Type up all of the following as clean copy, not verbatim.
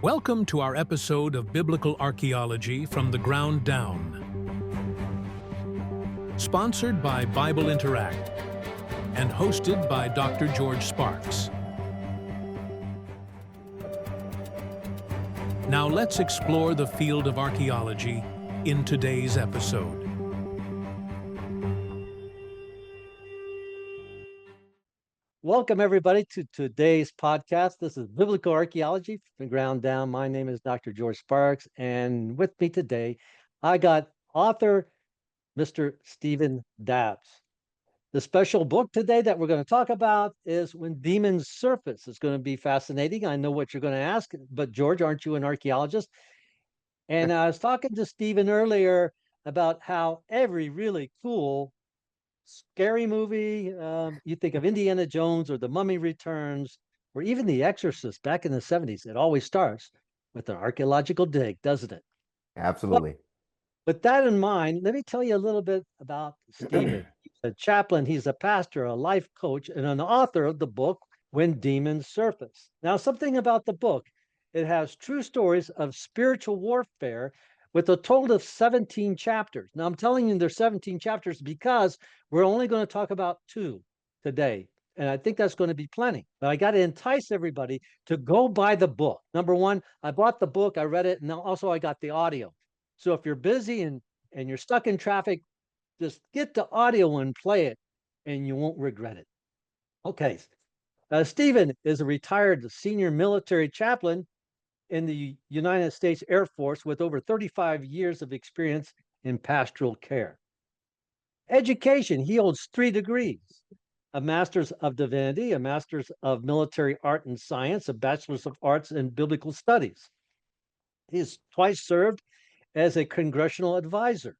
Welcome to our episode of Biblical Archaeology from the Ground Down. Sponsored by Bible Interact and hosted by Dr. George Sparks. Now let's explore the field of archaeology in today's episode. Welcome, everybody, to today's podcast. This is Biblical Archaeology from the Ground Down. My name is Dr. George Sparks, and with me today, I got author Mr. Stephen Dabbs. The special book today that we're going to talk about is When Demons Surface. It's going to be fascinating. I know what you're going to ask, but George, aren't you an archaeologist? And I was talking to Stephen earlier about how every really cool scary movie, you think of Indiana Jones or The Mummy Returns, or even The Exorcist back in the 70s. It always starts with an archaeological dig, doesn't it? Absolutely. With that in mind, let me tell you a little bit about Stephen. He's a chaplain, he's a pastor, a life coach, and an author of the book, When Demons Surface. Now, something about the book, it has true stories of spiritual warfare with a total of 17 chapters. Now, I'm telling you there's 17 chapters because we're only going to talk about 2 today. And I think that's going to be plenty. But I got to entice everybody to go buy the book. Number one, I bought the book, I read it, and also I got the audio. So if you're busy and you're stuck in traffic, just get the audio and play it, and you won't regret it. Okay. Stephen is a retired senior military chaplain in the United States Air Force with over 35 years of experience in pastoral care. Education, he holds 3 degrees, a Master's of Divinity, a Master's of Military Art and Science, a Bachelor's of Arts in Biblical Studies. He's twice served as a congressional advisor.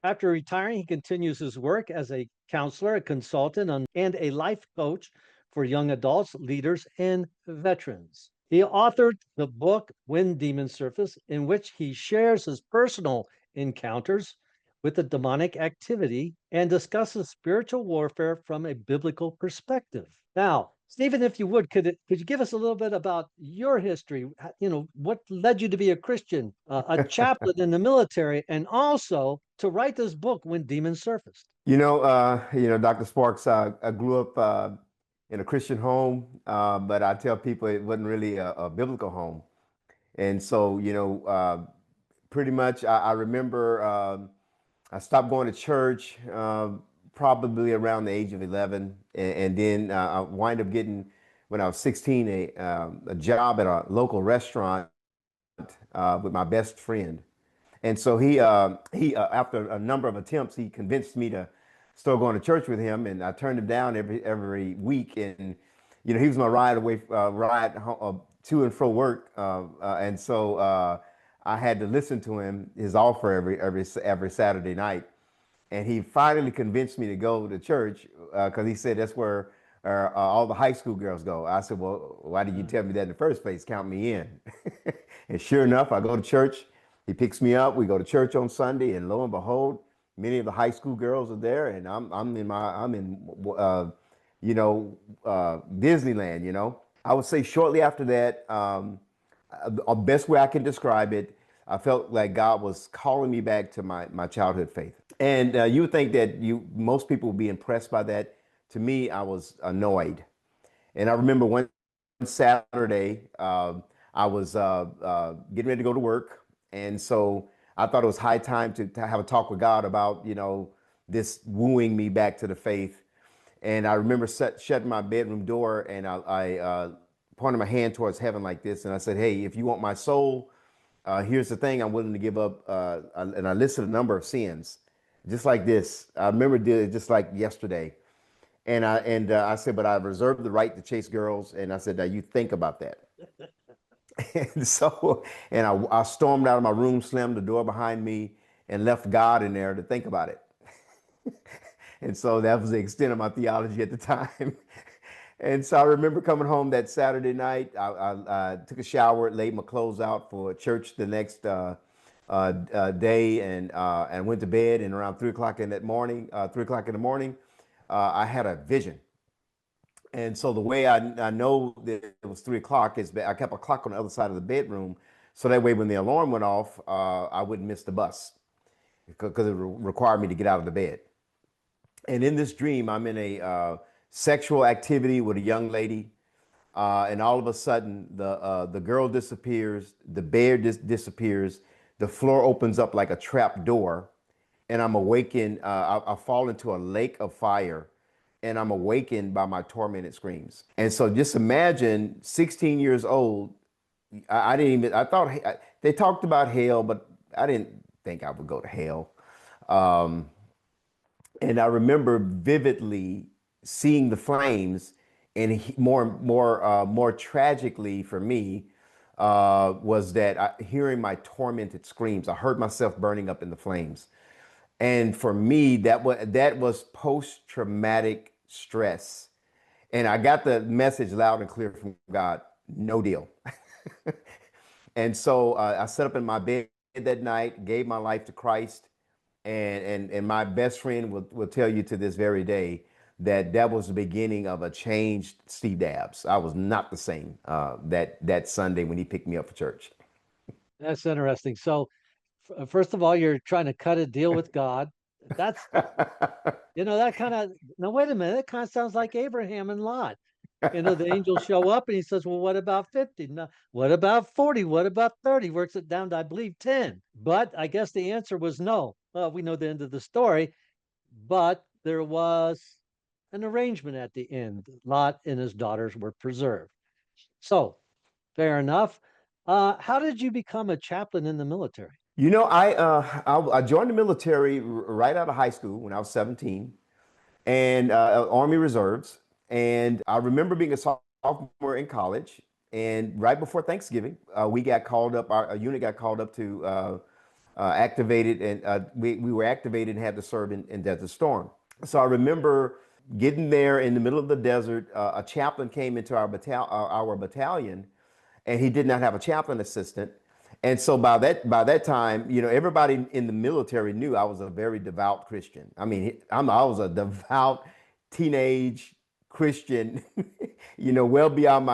After retiring, he continues his work as a counselor, a consultant, and a life coach for young adults, leaders, and veterans. He authored the book, When Demons Surface, in which he shares his personal encounters with the demonic activity and discusses spiritual warfare from a biblical perspective. Now, Stephen, if you would, could you give us a little bit about your history? You know, what led you to be a Christian, a chaplain in the military, and also to write this book, When Demons Surfaced? Dr. Sparks, I grew up in a Christian home, but I tell people it wasn't really a biblical home. And so, pretty much I remember I stopped going to church probably around the age of 11. And then I wind up getting, when I was 16, a job at a local restaurant with my best friend. And so he after a number of attempts, he convinced me to start going to church with him, and I turned him down every week. And he was my ride to and fro work, and so I had to listen to his offer every Saturday night. And he finally convinced me to go to church because he said that's where all the high school girls go. I said, well, why did you tell me that in the first place? Count me in. And sure enough, I go to church. He picks me up. We go to church on Sunday, and lo and behold, many of the high school girls are there, and I'm in Disneyland. I would say shortly after that, the best way I can describe it, I felt like God was calling me back to my childhood faith. And you would think that most people would be impressed by that. To me, I was annoyed. And I remember one Saturday, I was getting ready to go to work, and so I thought it was high time to have a talk with God about, this wooing me back to the faith. And I remember shutting my bedroom door, and I pointed my hand towards heaven like this. And I said, hey, if you want my soul, here's the thing I'm willing to give up. And I listed a number of sins, just like this. I remember did it just like yesterday. And I said, but I reserve the right to chase girls. And I said, now you think about that. And so, I stormed out of my room, slammed the door behind me, and left God in there to think about it. And so that was the extent of my theology at the time. And so I remember coming home that Saturday night. I took a shower, laid my clothes out for church the next day, and went to bed. And around 3 o'clock in the morning, I had a vision. And so the way I know that it was 3 o'clock is that I kept a clock on the other side of the bedroom. So that way, when the alarm went off, I wouldn't miss the bus because it required me to get out of the bed. And in this dream, I'm in a sexual activity with a young lady. And all of a sudden, the girl disappears, the bed disappears, the floor opens up like a trap door, and I'm awakened. I fall into a lake of fire, and I'm awakened by my tormented screams. And so, just imagine, 16 years old. I didn't even. I thought they talked about hell, but I didn't think I would go to hell. Um, and I remember vividly seeing the flames, and more tragically for me was that hearing my tormented screams. I heard myself burning up in the flames, and for me that was post traumatic stress, and I got the message loud and clear from God: no deal. And so I sat up in my bed that night, gave my life to Christ, and my best friend will tell you to this very day that that was the beginning of a changed Steve Dabbs. I was not the same that Sunday when he picked me up for church. That's interesting. So, first of all, you're trying to cut a deal with God. That's, that kind of, now wait a minute, that kind of sounds like Abraham and Lot. The angels show up and he says, well, what about 50? No, what about 40? What about 30? Works it down to, I believe, 10. But I guess the answer was no. Well, we know the end of the story, but there was an arrangement at the end. Lot and his daughters were preserved. So, fair enough. How did you become a chaplain in the military? I joined the military right out of high school when I was 17, and Army Reserves. And I remember being a sophomore in college, and right before Thanksgiving, we got called up. Our unit got called up to activated, and we were activated and had to serve in Desert Storm. So I remember getting there in the middle of the desert. A chaplain came into our battalion, and he did not have a chaplain assistant. And so by that time, everybody in the military knew I was a very devout Christian. I mean, I was a devout teenage Christian, well beyond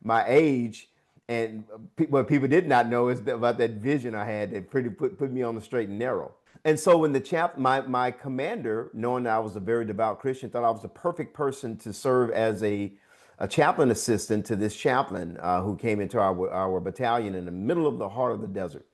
my age. And what people did not know is about that vision I had that pretty put me on the straight and narrow. And so when my commander, knowing that I was a very devout Christian, thought I was the perfect person to serve as a chaplain assistant to this chaplain who came into our battalion in the middle of the heart of the desert.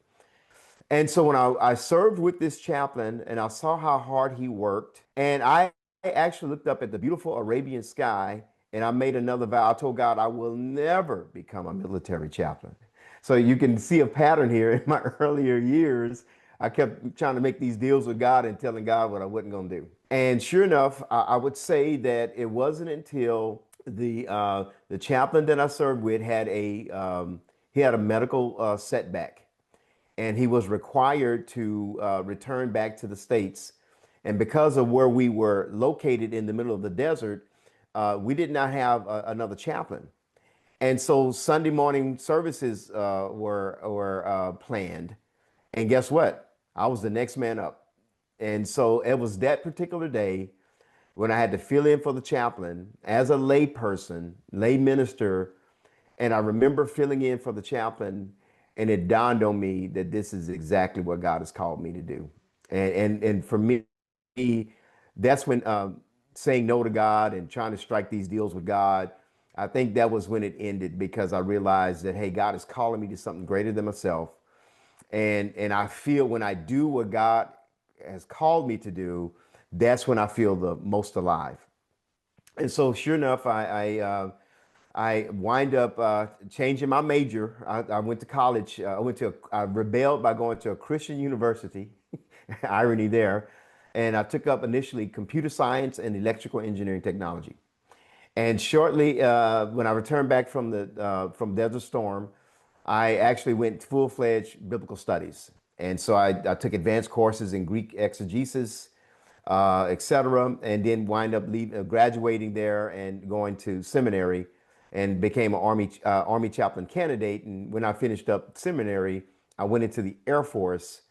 And so when I served with this chaplain and I saw how hard he worked, and I actually looked up at the beautiful Arabian sky and I made another vow. I told God I will never become a military chaplain. So you can see a pattern here in my earlier years. I kept trying to make these deals with God and telling God what I wasn't going to do. And sure enough, I would say that it wasn't until the chaplain that I served with he had a medical setback, and he was required to return back to the States. And because of where we were located in the middle of the desert, we did not have another chaplain. And so Sunday morning services were planned. And guess what? I was the next man up. And so it was that particular day when I had to fill in for the chaplain as a lay person, lay minister. And I remember filling in for the chaplain, and it dawned on me that this is exactly what God has called me to do. And for me, that's when saying no to God and trying to strike these deals with God, I think that was when it ended, because I realized that, hey, God is calling me to something greater than myself. And I feel when I do what God has called me to do, that's when I feel the most alive. And so, sure enough, I wind up changing my major. I went to college. I rebelled by going to a Christian university. Irony there. And I took up initially computer science and electrical engineering technology. And shortly, when I returned back from Desert Storm, I actually went full-fledged biblical studies. And so I took advanced courses in Greek exegesis, etc., and then wind up graduating there and going to seminary, and became an Army chaplain candidate. And when I finished up seminary, I went into the Air Force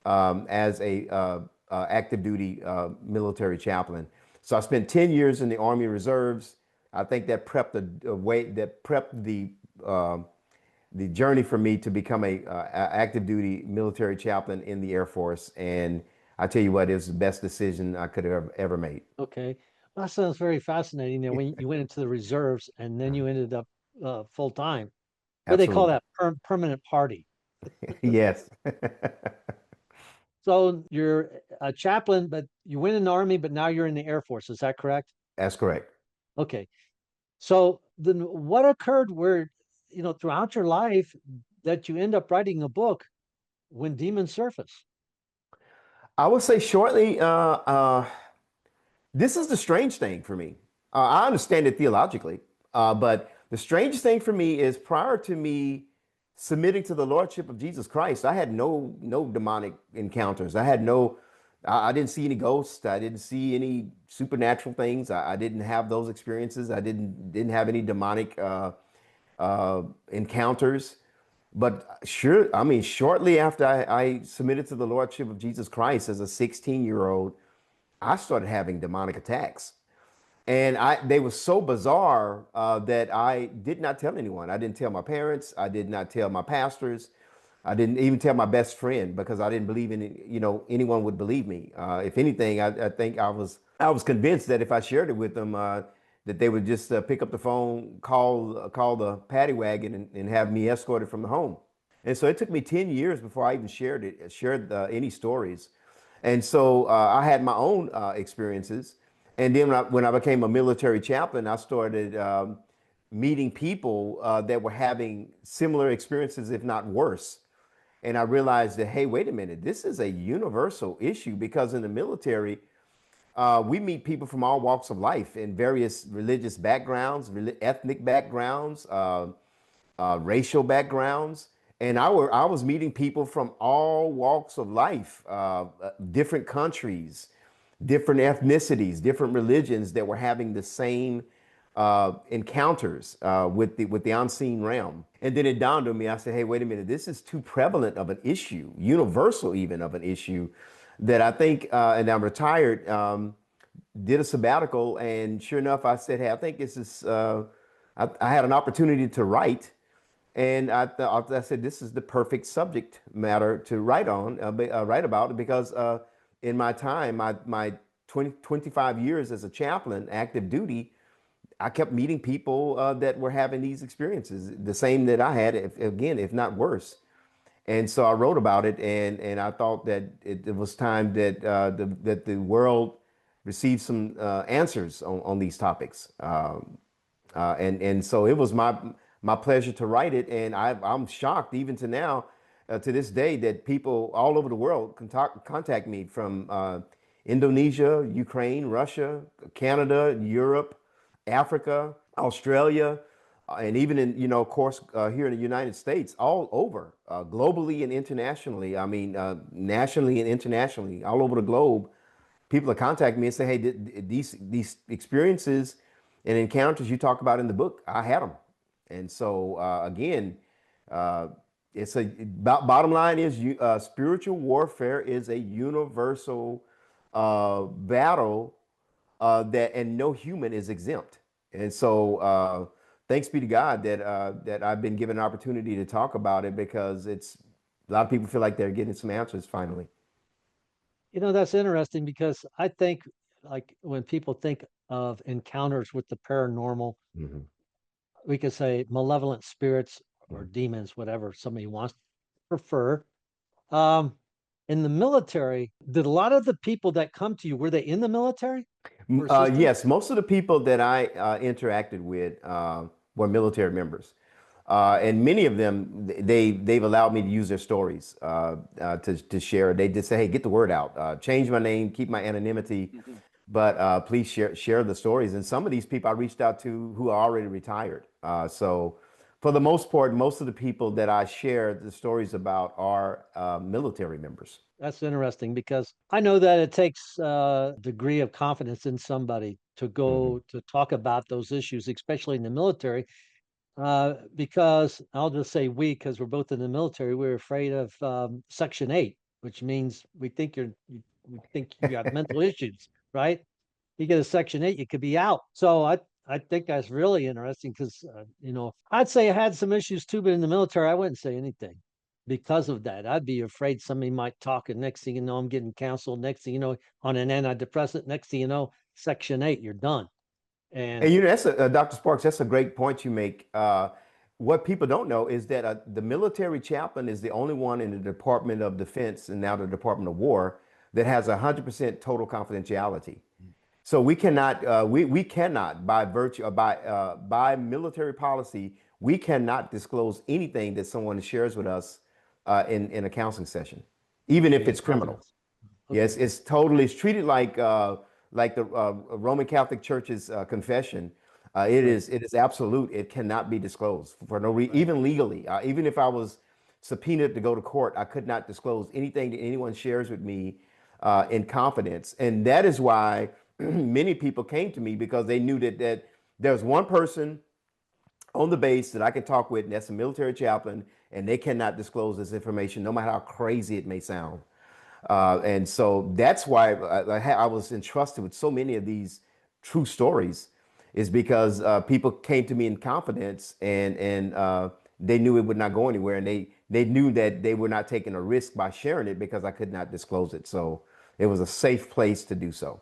as a active duty military chaplain. So I spent 10 years in the Army Reserves, I think that prepped the way that prepped the journey for me to become a active duty military chaplain in the Air Force. And I tell you what, it was the best decision I could have ever made. Okay. Well, that sounds very fascinating. That when you went into the reserves and then you ended up full time. What they call Absolutely. that permanent party. Yes. So you're a chaplain, but you went in the Army, but now you're in the Air Force. Is that correct? That's correct. Okay. So then what occurred where, throughout your life that you end up writing a book when demons surface? I would say shortly, this is the strange thing for me. I understand it theologically, but the strange thing for me is prior to me submitting to the lordship of Jesus Christ, I had no demonic encounters. I didn't see any ghosts. I didn't see any supernatural things. I didn't have those experiences. I didn't have any demonic encounters. But sure, I mean, shortly after I submitted to the lordship of Jesus Christ as a 16-year-old, I started having demonic attacks. And they were so bizarre that I did not tell anyone. I didn't tell my parents. I did not tell my pastors. I didn't even tell my best friend because I didn't believe anyone would believe me. If anything, I think I was convinced that if I shared it with them, that they would just pick up the phone, call the paddy wagon, and have me escorted from the home. And so it took me 10 years before I even shared any stories. And so I had my own experiences. And then when I became a military chaplain, I started meeting people that were having similar experiences, if not worse. And I realized that, hey, wait a minute, this is a universal issue because in the military, we meet people from all walks of life in various religious backgrounds, ethnic backgrounds, racial backgrounds. And I was meeting people from all walks of life, different countries, different ethnicities, different religions that were having the same encounters with the unseen realm. And then it dawned on me. I said, "Hey, wait a minute! This is too prevalent of an issue, universal even of an issue, that I think." And I'm retired. Did a sabbatical, and sure enough, I said, "Hey, I think this is." I had an opportunity to write, and I said, "This is the perfect subject matter to write about," because in my time, my 25 years as a chaplain, active duty, I kept meeting people that were having these experiences, the same that I had, if not worse. And so I wrote about it, and I thought that it was time that that the world receive some answers on these topics. And so it was my pleasure to write it, and I'm shocked even to now, to this day, that people all over the world contact me from Indonesia, Ukraine, Russia, Canada, Europe, Africa, Australia, and even in, of course, here in the United States, all over, globally and internationally. I mean, nationally and internationally, all over the globe, people are contacting me and say, "Hey, these experiences and encounters you talk about in the book, I had them." And so again, uh, it's bottom line is spiritual warfare is a universal battle and no human is exempt. And so thanks be to God that I've been given an opportunity to talk about it, because it's a lot of people feel like they're getting some answers finally. That's interesting because I think like when people think of encounters with the paranormal, Mhm. we could say malevolent spirits or Mhm. demons, whatever somebody wants to prefer. Um, in the military, did a lot of the people that come to you, were they in the military for assistance? Yes, most of the people that I interacted with were military members, and many of them they've allowed me to use their stories to share. They just say, "Hey, get the word out. Change my name, keep my anonymity, but please share the stories." And some of these people I reached out to who are already retired. So for the most part, most of the people that I share the stories about are military members. That's interesting because I know that it takes a degree of confidence in somebody to Mhm. go to talk about those issues, especially in the military. Because I'll just say we, because we're both in the military, we're afraid of Section 8, which means we think you have mental issues, right? You get a Section 8, you could be out. So I think that's really interesting because, I'd say I had some issues too, but in the military, I wouldn't say anything because of that. I'd be afraid somebody might talk, and next thing you know, I'm getting counseled. Next thing you know, on an antidepressant. Next thing you know, Section 8, you're done. And And that's Dr. Sparks. That's a great point you make. What people don't know is that the military chaplain is the only one in the Department of Defense and now the Department of War that has 100% total confidentiality. So we cannot by virtue by military policy, we cannot disclose anything that someone shares with us in a counseling session, even if yeah, it's criminal. confidence. Yes, Okay. it's treated like the Roman Catholic Church's confession. Right. It is absolute. It cannot be disclosed for no reason, Right. even legally. Even if I was subpoenaed to go to court, I could not disclose anything that anyone shares with me in confidence. And that is why many people came to me, because they knew that there's one person on the base that I can talk with, and that's a military chaplain, and they cannot disclose this information, no matter how crazy it may sound. And so that's why I was entrusted with so many of these true stories, is because people came to me in confidence, and they knew it would not go anywhere, and they knew that they were not taking a risk by sharing it because I could not disclose it. So it was a safe place to do so.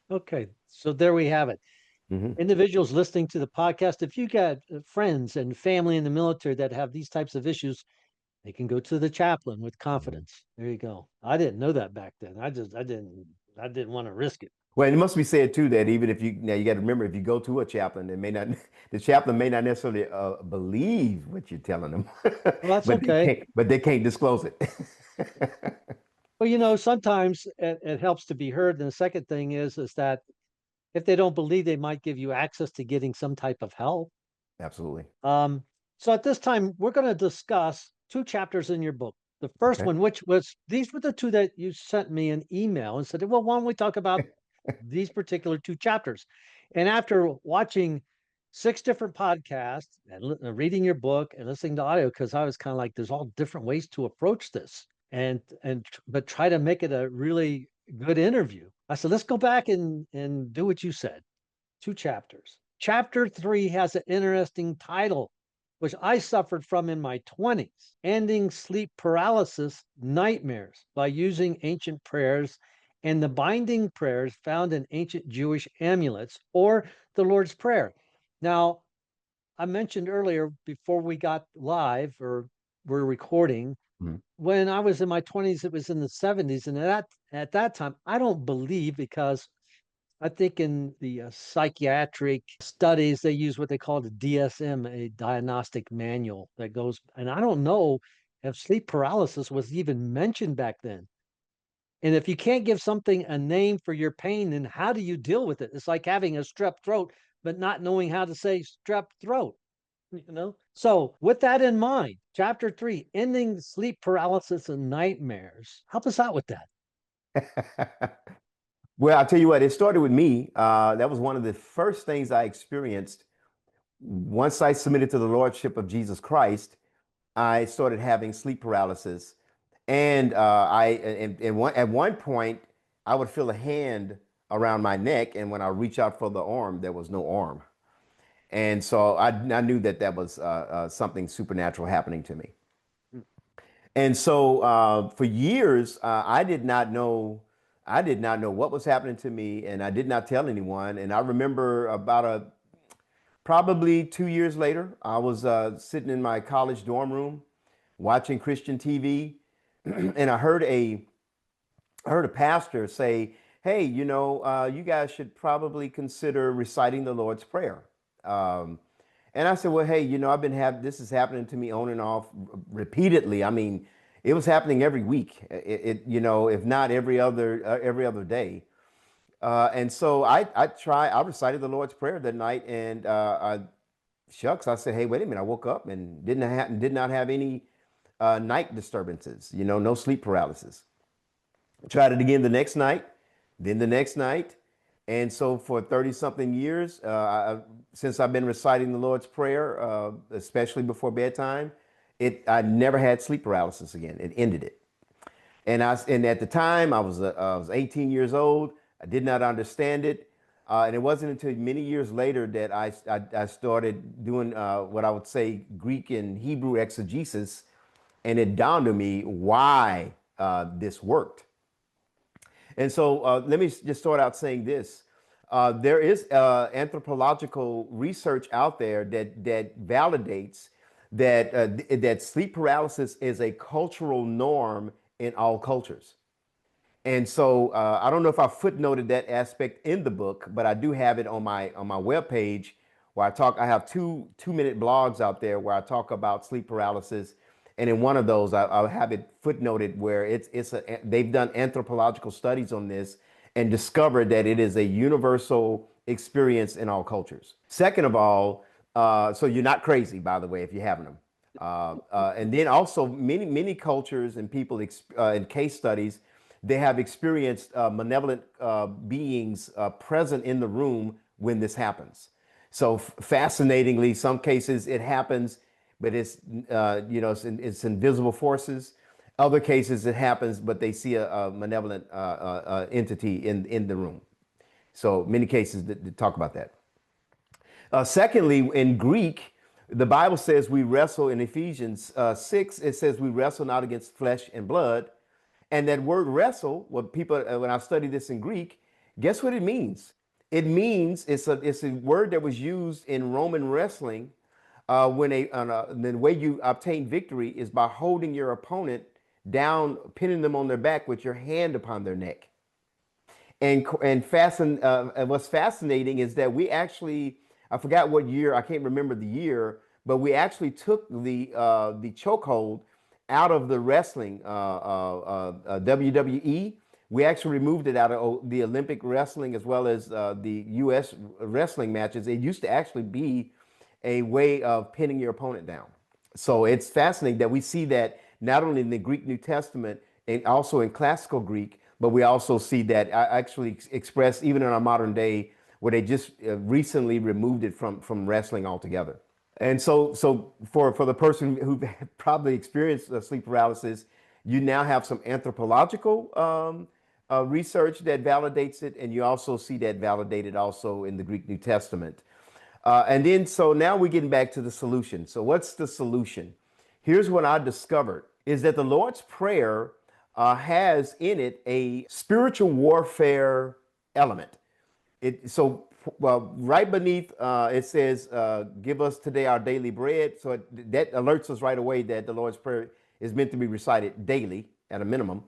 Okay. So there we have it. Hmm. Individuals listening to the podcast, if you got friends and family in the military that have these types of issues, they can go to the chaplain with confidence. There you go. I didn't know that back then. I didn't want to risk it. Well, it must be said too that even if you got to remember, if you go to a chaplain, it may not, the chaplain may not necessarily believe what you're telling them, Well, that's okay. but they can't disclose it. Well, sometimes it helps to be heard. And the second thing is that if they don't believe, they might give you access to getting some type of help. Absolutely. Um, so at this time, we're going to discuss two chapters in your book. The first Okay. one, which was these were the two that you sent me an email and said, well, why don't we talk about these particular two chapters? And after watching six different podcasts and reading your book and listening to audio, because I was kind of like, there's all different ways to approach this, but try to make it a really good interview. I said, let's go back and do what you said. Two chapters. Chapter 3 has an interesting title, which I suffered from in my 20s: Ending Sleep Paralysis Nightmares by Using Ancient Prayers and the Binding Prayers Found in Ancient Jewish Amulets, or the Lord's Prayer. Now, I mentioned earlier before we got live or we're recording, Mhm. when I was in my 20s, it was in the 70s. And at that time, I don't believe, because I think in the psychiatric studies, they use what they call the DSM, a diagnostic manual that goes, and I don't know if sleep paralysis was even mentioned back then. And if you can't give something a name for your pain, then how do you deal with it? It's like having a strep throat, but not knowing how to say strep throat. So with that in mind, chapter 3, ending sleep paralysis and nightmares. Help us out with that. Well, I'll tell you what, it started with me. That was one of the first things I experienced. Once I submitted to the Lordship of Jesus Christ, I started having sleep paralysis. And at one point, I would feel a hand around my neck. And when I reach out for the arm, there was no arm. And so I knew that was something supernatural happening to me. And so for years, I did not know what was happening to me, and I did not tell anyone. And I remember probably 2 years later, I was sitting in my college dorm room watching Christian TV, and I heard a pastor say, "Hey, you guys should probably consider reciting the Lord's Prayer." Um, and I said, "Well, hey, I've been having this is happening to me on and off repeatedly. I mean, it was happening every week. If not every other day." And so I recited the Lord's Prayer that night, and I said, "Hey, wait a minute!" I woke up and did not have any night disturbances. No sleep paralysis. Tried it again the next night, then the next night. And so for 30 something years, since I've been reciting the Lord's Prayer, especially before bedtime, I never had sleep paralysis again. It ended it. And at the time I was 18 years old. I did not understand it. And it wasn't until many years later that I started doing what I would say Greek and Hebrew exegesis, and it dawned on me why this worked. And so let me just start out saying this. There is anthropological research out there that validates that sleep paralysis is a cultural norm in all cultures. And so I don't know if I footnoted that aspect in the book, but I do have it on my webpage where I have two-minute blogs out there where I talk about sleep paralysis. And in one of those, I'll have it footnoted where they've done anthropological studies on this and discovered that it is a universal experience in all cultures. Second of all, so you're not crazy, by the way, if you're having them. And then also many cultures and people in case studies, they have experienced malevolent beings present in the room when this happens. So fascinatingly, some cases it happens, but it's it's invisible forces. Other cases it happens, but they see a malevolent entity in the room. So many cases that talk about that. Secondly, in Greek, the Bible says we wrestle in Ephesians 6. It says we wrestle not against flesh and blood. And that word wrestle, when I study this in Greek, guess what it means? It means it's a word that was used in Roman wrestling the way you obtain victory is by holding your opponent down, pinning them on their back with your hand upon their neck. And what's fascinating is that we actually, I forgot what year, I can't remember the year, but we actually took the chokehold out of the wrestling WWE. We actually removed it out of the Olympic wrestling as well as the U.S. wrestling matches. It used to actually be a way of pinning your opponent down. So it's fascinating that we see that not only in the Greek New Testament and also in classical Greek, but we also see that actually expressed even in our modern day, where they just recently removed it from wrestling altogether. And so for the person who probably experienced sleep paralysis, you now have some anthropological research that validates it, and you also see that validated also in the Greek New Testament. So now we're getting back to the solution. So what's the solution? Here's what I discovered is that the Lord's Prayer has in it a spiritual warfare element. Right beneath it says, give us today our daily bread. So that alerts us right away that the Lord's Prayer is meant to be recited daily at a minimum.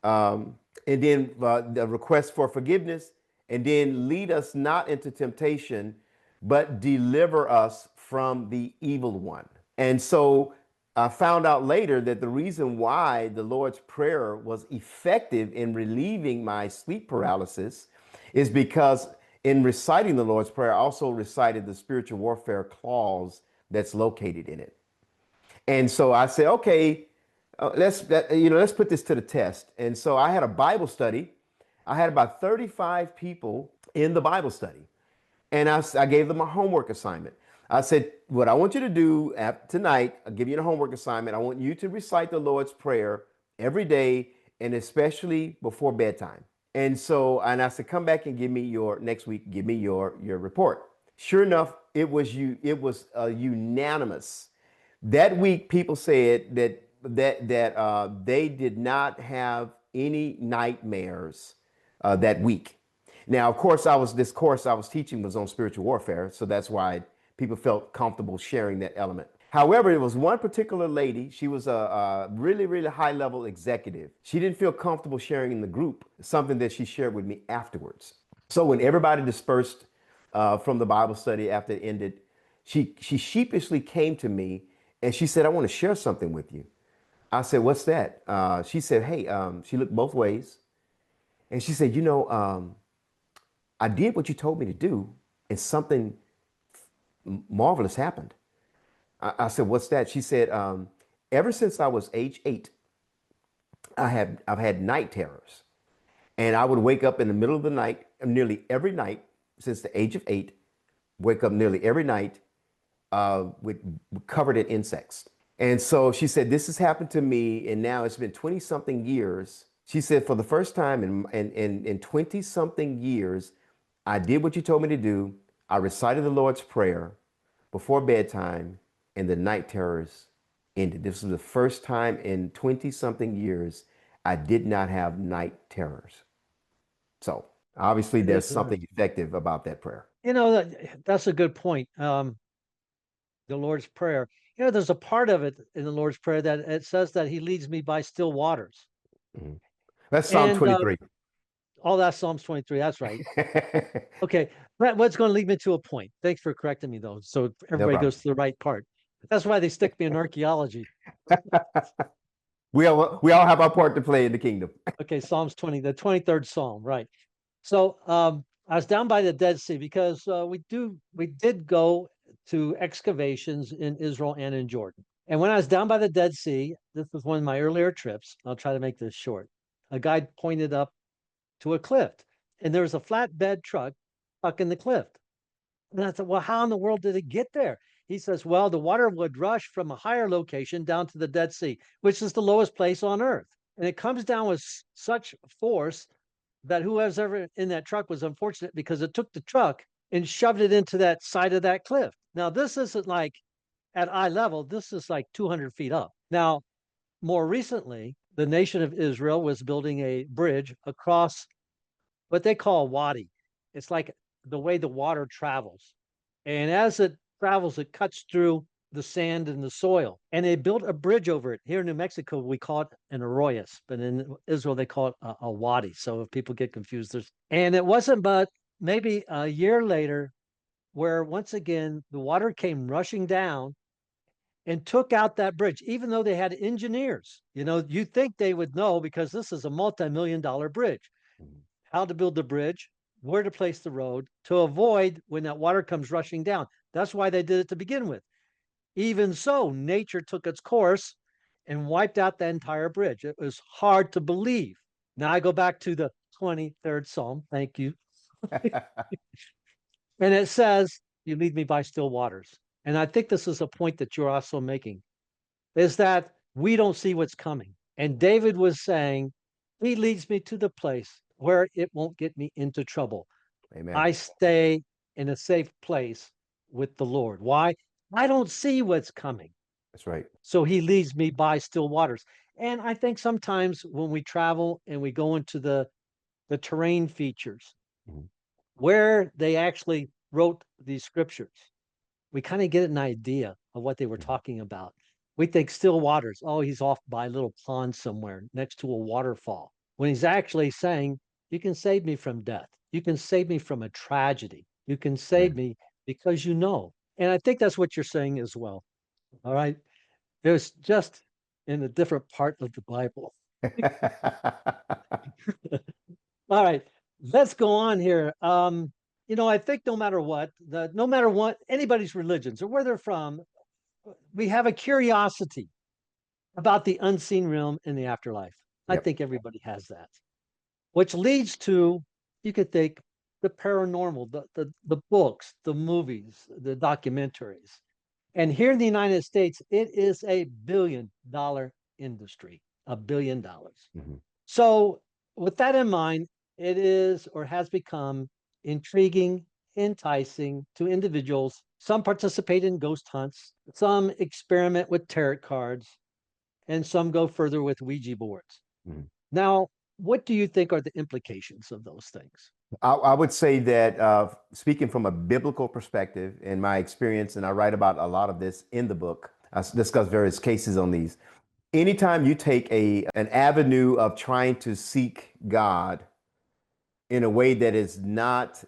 And then the request for forgiveness, and then lead us not into temptation, but deliver us from the evil one. And so I found out later that the reason why the Lord's Prayer was effective in relieving my sleep paralysis is because in reciting the Lord's Prayer, I also recited the spiritual warfare clause that's located in it. And so I said, okay, let's put this to the test. And so I had a Bible study. I had about 35 people in the Bible study. And I gave them a homework assignment. I said, what I want you to do tonight, I'll give you a homework assignment. I want you to recite the Lord's Prayer every day, and especially before bedtime. And I said, come back and next week, give me your report. Sure enough, it was unanimous. That week, people said that they did not have any nightmares that week. Now, of course, this course I was teaching was on spiritual warfare, so that's why people felt comfortable sharing that element. However, there was one particular lady. She was a really, really high-level executive. She didn't feel comfortable sharing in the group, something that she shared with me afterwards. So when everybody dispersed from the Bible study after it ended, she sheepishly came to me and she said, I want to share something with you. I said, what's that? She said, hey, she looked both ways. And she said, I did what you told me to do, and something marvelous happened. I said, what's that? She said, ever since I was age 8, I've had night terrors. And I would wake up in the middle of the night, nearly every night since the age of 8, wake up nearly every night covered in insects. And so she said, this has happened to me, and now it's been 20 something years. She said, for the first time in 20 something years, I did what you told me to do. I recited the Lord's Prayer before bedtime, and the night terrors ended. This was the first time in 20 something years I did not have night terrors. So obviously, It there's is, something effective about that prayer. that's a good point. The Lord's Prayer. There's a part of it in the Lord's Prayer that it says that He leads me by still waters. Mhm. That's Psalm And 23. all that's Psalms 23. That's right. Okay. What's going to lead me to a point? Thanks for correcting me, though. So No everybody problem. goes to the right part. That's why they stick me in archaeology. We all have our part to play in the kingdom. Okay. Psalms 20, the 23rd Psalm. Right. So I was down by the Dead Sea because we did go to excavations in Israel and in Jordan. And when I was down by the Dead Sea, this was one of my earlier trips. I'll try to make this short. A guide pointed up to a cliff, and there was a flatbed truck stuck in the cliff. And I said, well, how in the world did it get there? He says, well, the water would rush from a higher location down to the Dead Sea, which is the lowest place on earth. And it comes down with such force that whoever's ever in that truck was unfortunate because it took the truck and shoved it into that side of that cliff. Now, this isn't like at eye level, this is like 200 feet up. Now, more recently, the nation of Israel was building a bridge across what they call a wadi. It's like the way the water travels. And as it travels, it cuts through the sand and the soil. And they built a bridge over it. Here in New Mexico, we call it an arroyos, but in Israel, they call it a wadi. So if people get confused, and it wasn't but maybe a year later where once again the water came rushing down and took out that bridge, even though they had engineers. You think they would know because this is a multi-million-dollar bridge. How to build the bridge, where to place the road to avoid when that water comes rushing down. That's why they did it to begin with. Even so, nature took its course and wiped out the entire bridge. It was hard to believe. Now I go back to the 23rd Psalm. Thank you. And it says, you lead me by still waters. And I think this is a point that you're also making, is that we don't see what's coming. And David was saying, he leads me to the place where it won't get me into trouble. Amen. I stay in a safe place with the Lord. Why? I don't see what's coming. That's right. So he leads me by still waters. And I think sometimes when we travel and we go into the terrain features where they actually wrote these scriptures, we kind of get an idea of what they were talking about. We think still waters. Oh, he's off by a little pond somewhere next to a waterfall. When he's actually saying, you can save me from death. You can save me from a tragedy. You can save me because you know. And I think that's what you're saying as well. All right. It was just in a different part of the Bible. All right. Let's go on here. I think no matter what anybody's religions or where they're from, we have a curiosity about the unseen realm in the afterlife. I think everybody has that, which leads to, you could think, the paranormal, the books, the movies, the documentaries. And here in the United States, it is a $1 billion industry, $1 billion. So with that in mind, it is or has become intriguing, enticing to individuals. Some participate in ghost hunts, some experiment with tarot cards, and some go further with Ouija boards. Now, what do you think are the implications of those things? I would say that speaking from a biblical perspective, in my experience, and I write about a lot of this in the book, I discuss various cases on these. Anytime you take an avenue of trying to seek God in a way that is not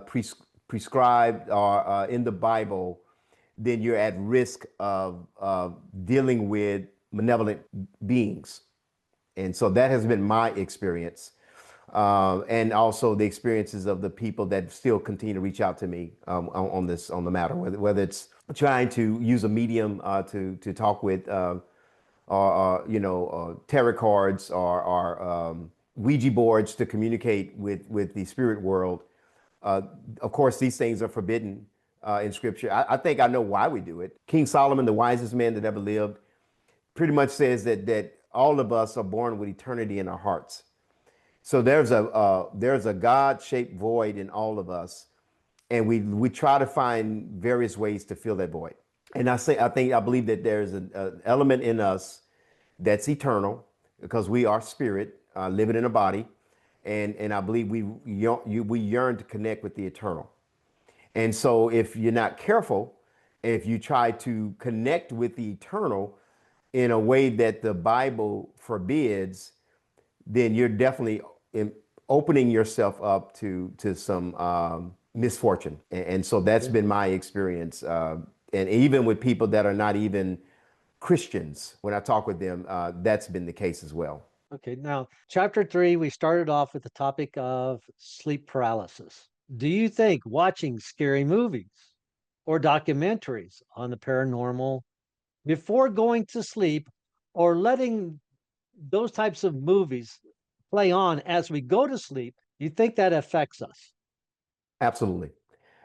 prescribed or in the Bible, then you're at risk of dealing with malevolent beings. And so that has been my experience. And also the experiences of the people that still continue to reach out to me on the matter, whether it's trying to use a medium to talk with, or tarot cards or Ouija boards to communicate with the spirit world. Of course, these things are forbidden in Scripture. I think I know why we do it. King Solomon, the wisest man that ever lived, pretty much says that all of us are born with eternity in our hearts. So there's a God-shaped void in all of us, and we try to find various ways to fill that void. And I believe that there's an element in us that's eternal because we are spirit living in a body, and I believe we yearn to connect with the eternal. And so if you're not careful, if you try to connect with the eternal in a way that the Bible forbids, then you're definitely opening yourself up to some misfortune. And so that's been my experience. And even with people that are not even Christians, when I talk with them, that's been the case as well. Okay, now chapter 3, we started off with the topic of sleep paralysis. Do you think watching scary movies or documentaries on the paranormal before going to sleep, or letting those types of movies play on as we go to sleep, you think that affects us? Absolutely.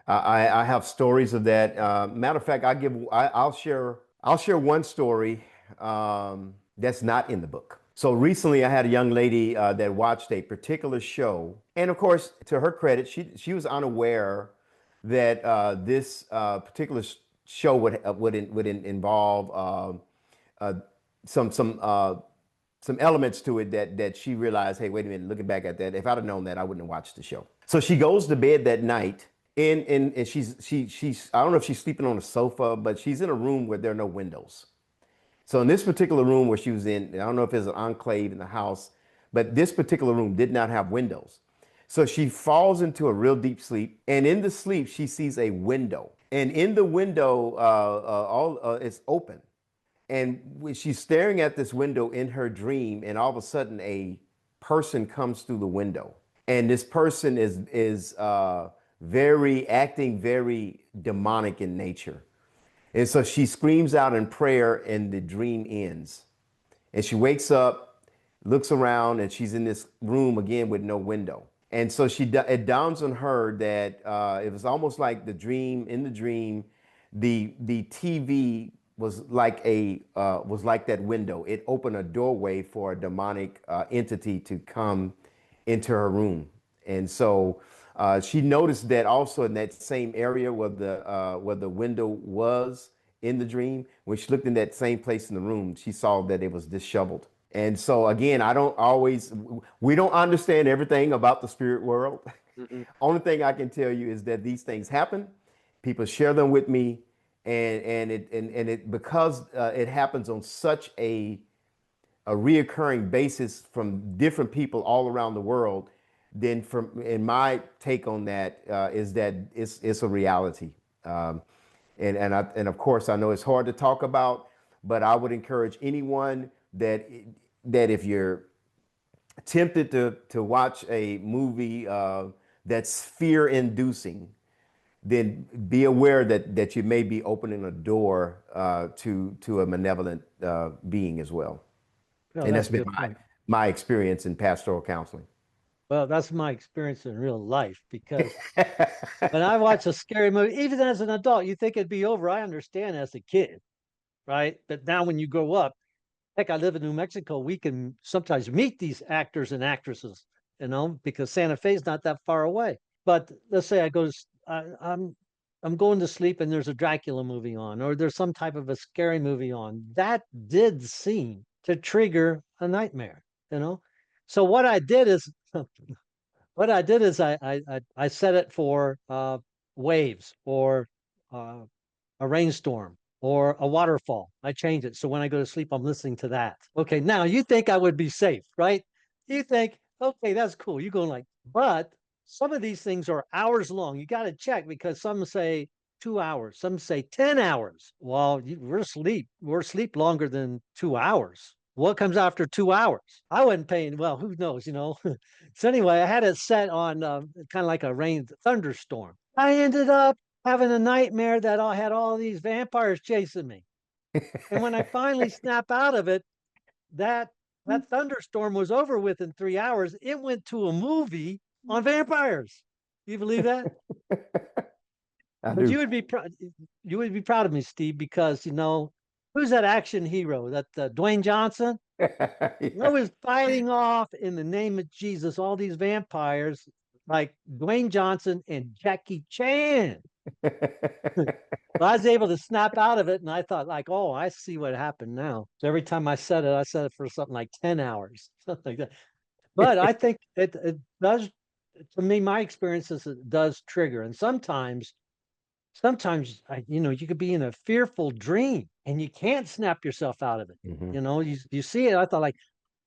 I have stories of that. Matter of fact, I'll share one story that's not in the book. So recently, I had a young lady that watched a particular show, and of course, to her credit, she was unaware that this particular show would involve uh, some some uh, some elements to it that she realized, hey, wait a minute, looking back at that, if I'd have known that, I wouldn't have watched the show. So she goes to bed that night, and she's I don't know if she's sleeping on a sofa, but she's in a room where there are no windows. So in this particular room where she was in, I don't know if it's an enclave in the house, but this particular room did not have windows. So she falls into a real deep sleep, and in the sleep she sees a window, and in the window, it's open, and when she's staring at this window in her dream, and all of a sudden a person comes through the window, and this person is very acting very demonic in nature. And so she screams out in prayer, and the dream ends. And she wakes up, looks around, and she's in this room again with no window. And so it dawns on her that it was almost like the dream. In the dream, the TV was like that window. It opened a doorway for a demonic entity to come into her room. And so she noticed that also in that same area where the window was in the dream. When she looked in that same place in the room, she saw that it was disheveled. And so again, we don't understand everything about the spirit world. Mhm. Only thing I can tell you is that these things happen. People share them with me, and it because it happens on such a reoccurring basis from different people all around the world. Then, in my take on that, is that it's a reality. And of course, I know it's hard to talk about, but I would encourage anyone that if you're tempted to watch a movie that's fear-inducing, then be aware that you may be opening a door to a malevolent being as well. No, And that's that's a been good point. my experience in pastoral counseling. Well, that's my experience in real life, because when I watch a scary movie, even as an adult, you think it'd be over. I understand as a kid, right? But now when you grow up, heck, I live in New Mexico. We can sometimes meet these actors and actresses, because Santa Fe is not that far away. But let's say I'm going to sleep and there's a Dracula movie on, or there's some type of a scary movie on. That did seem to trigger a nightmare, you know. So what I did is I set it for waves, or uh, a rainstorm, or a waterfall. I change it. So when I go to sleep, I'm listening to that. Okay, now you think I would be safe, right? You think, okay, that's cool. You go like, but some of these things are hours long. You got to check, because some say 2 hours, some say 10 hours. Well, we're asleep longer than 2 hours. What comes after 2 hours? I wasn't paying. Well, who knows? So anyway, I had it set on kind of like a rain thunderstorm. I ended up having a nightmare that I had all these vampires chasing me. And when I finally snap out of it, that that thunderstorm was over with in 3 hours. It went to a movie on vampires. You believe that? I But do. you would be proud of me, Steve, because who's that action hero? That Dwayne Johnson. I was fighting off in the name of Jesus all these vampires like Dwayne Johnson and Jackie Chan. But I was able to snap out of it, and I thought, like, oh, I see what happened now. So every time I said it for something like 10 hours, something like that. But I think it does, to me, my experience is it does trigger. And sometimes you could be in a fearful dream and you can't snap yourself out of it. Mhm. You see it. I thought, like,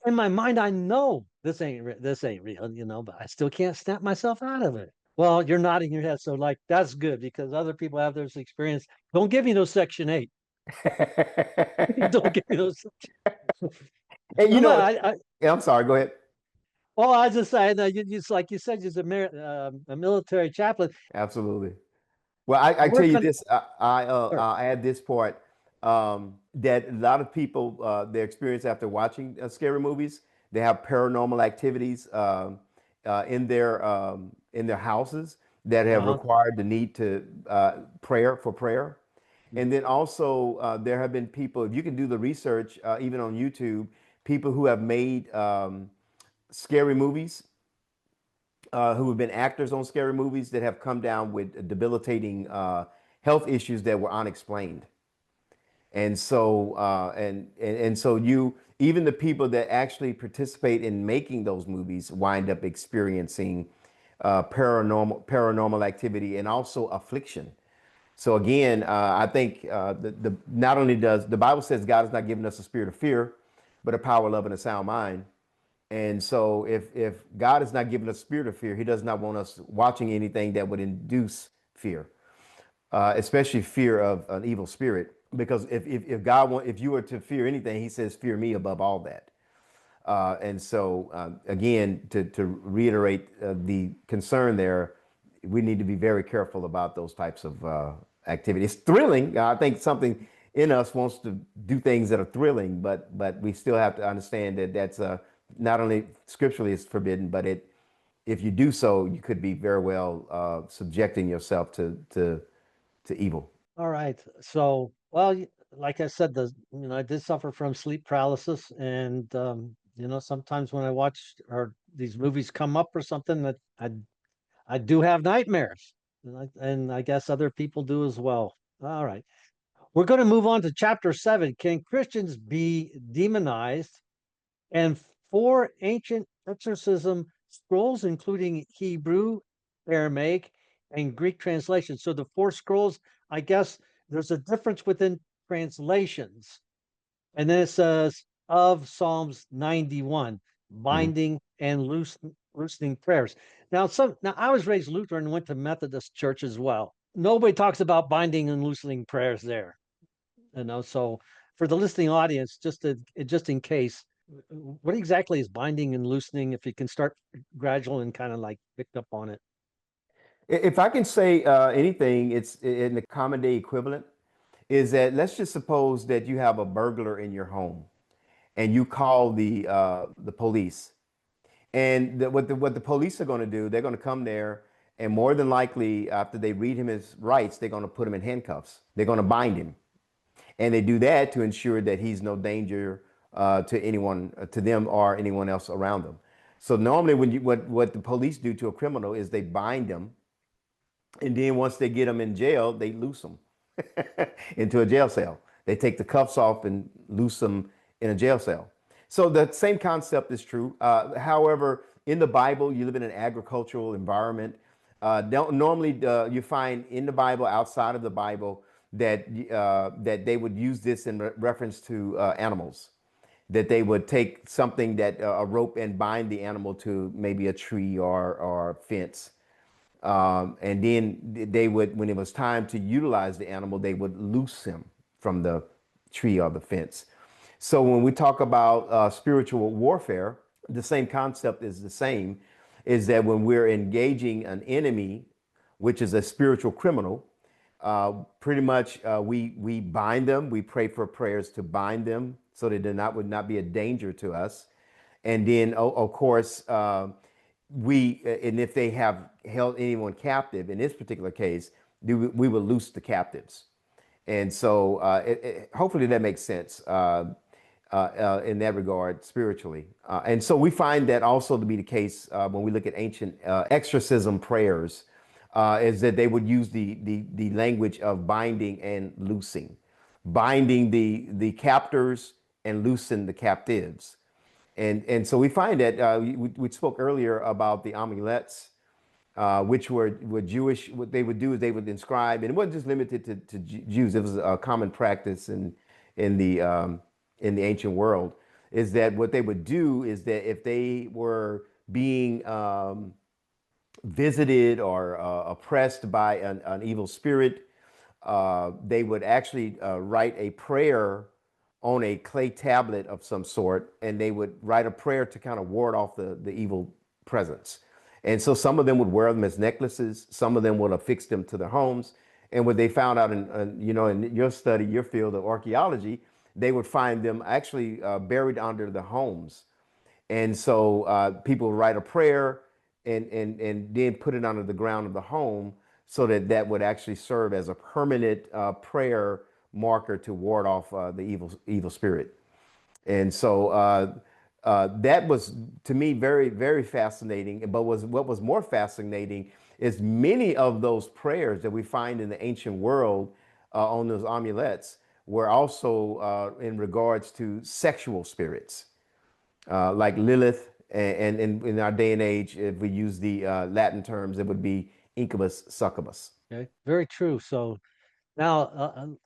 in my mind, I know this ain't real, but I still can't snap myself out of it. Well, you're nodding your head, so like that's good because other people have this experience. Don't give me no Section 8. Don't give me those. And No, I yeah, I'm sorry, go ahead. oh, I just say that it's like you said, you're a military chaplain. Absolutely. Well, I tell We're you gonna. this, Sure. I add this part that a lot of people, their experience after watching scary movies, they have paranormal activities in their houses that have Uh-huh. required the need to prayer. And then also there have been people, if you can do the research, even on YouTube, people who have made scary movies who have been actors on scary movies that have come down with debilitating health issues that were unexplained. And so so you even the people that actually participate in making those movies wind up experiencing paranormal activity and also affliction. So again, I think the not only does the Bible says God has not given us a spirit of fear, but a power, love, and a sound mind. And so if God has not given us a spirit of fear, he does not want us watching anything that would induce fear, especially fear of an evil spirit. Because if you were to fear anything, he says, fear me above all that. And so again, to reiterate the concern there, we need to be very careful about those types of activities. It's thrilling. I think something in us wants to do things that are thrilling, but we still have to understand that that's not only scripturally is forbidden, but if you do so, you could be very well subjecting yourself to evil. All right. So, well, like I said, I did suffer from sleep paralysis, and sometimes when I watch or these movies come up or something, that I do have nightmares, and I guess other people do as well. All right. We're going to move on to chapter 7. Can Christians be demonized? And 4 ancient exorcism scrolls, including Hebrew, Aramaic, and Greek translations. So the 4 scrolls, I guess there's a difference within translations. And then it says of Psalms 91, Mhm. binding and loosening prayers. Now I was raised Lutheran and went to Methodist church as well. Nobody talks about binding and loosening prayers there. So for the listening audience, just in case, what exactly is binding and loosening? If you can start gradual and kind of like pick up on it. If I can say anything, it's in the common day equivalent. Is that let's just suppose that you have a burglar in your home, and you call the police, and what the police are going to do, they're going to come there, and more than likely, after they read him his rights, they're going to put him in handcuffs. They're going to bind him, and they do that to ensure that he's no danger to anyone, to them or anyone else around them. So normally, what the police do to a criminal is they bind them, and then once they get them in jail, they loose them into a jail cell. They take the cuffs off and loose them in a jail cell. So the same concept is true. However, in the Bible, you live in an agricultural environment. Don't, normally, you find in the Bible, outside of the Bible, that they would use this in reference to animals. That they would take something that a rope and bind the animal to maybe a tree or fence, and then they would, when it was time to utilize the animal, they would loose him from the tree or the fence. So when we talk about spiritual warfare, the same concept is the same, is that when we're engaging an enemy, which is a spiritual criminal, pretty much we bind them. We pray for prayers to bind them so that they would not be a danger to us. And then, of course, and if they have held anyone captive, in this particular case, we will loose the captives. And so hopefully that makes sense. in that regard spiritually. And so we find that also to be the case when we look at ancient exorcism prayers, is that they would use the language of binding and loosing, binding the captors and loosing the captives. And so we find that we spoke earlier about the amulets, which were Jewish. What they would do is they would inscribe, and it wasn't just limited to Jews. It was a common practice in the ancient world. Is that what they would do? Is that if they were being visited or oppressed by an evil spirit, they would actually write a prayer on a clay tablet of some sort, and they would write a prayer to kind of ward off the evil presence. And so some of them would wear them as necklaces. Some of them would affix them to their homes. And what they found out in your study, your field of archaeology, they would find them actually buried under the homes. And so people would write a prayer and then put it under the ground of the home so that that would actually serve as a permanent prayer marker to ward off the evil spirit. And so that was to me very, very fascinating. But what was more fascinating is many of those prayers that we find in the ancient world on those amulets were also in regards to sexual spirits, like Lilith. And in our day and age, if we use the Latin terms, it would be incubus, succubus. Okay, very true. So now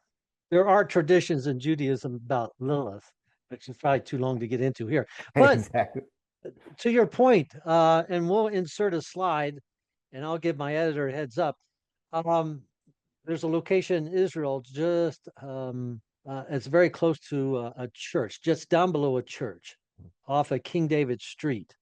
there are traditions in Judaism about Lilith, which is probably too long to get into here. But Exactly. to your point, and we'll insert a slide, and I'll give my editor a heads up. There's a location in Israel, just it's very close to a church, just down below a church, off of King David Street,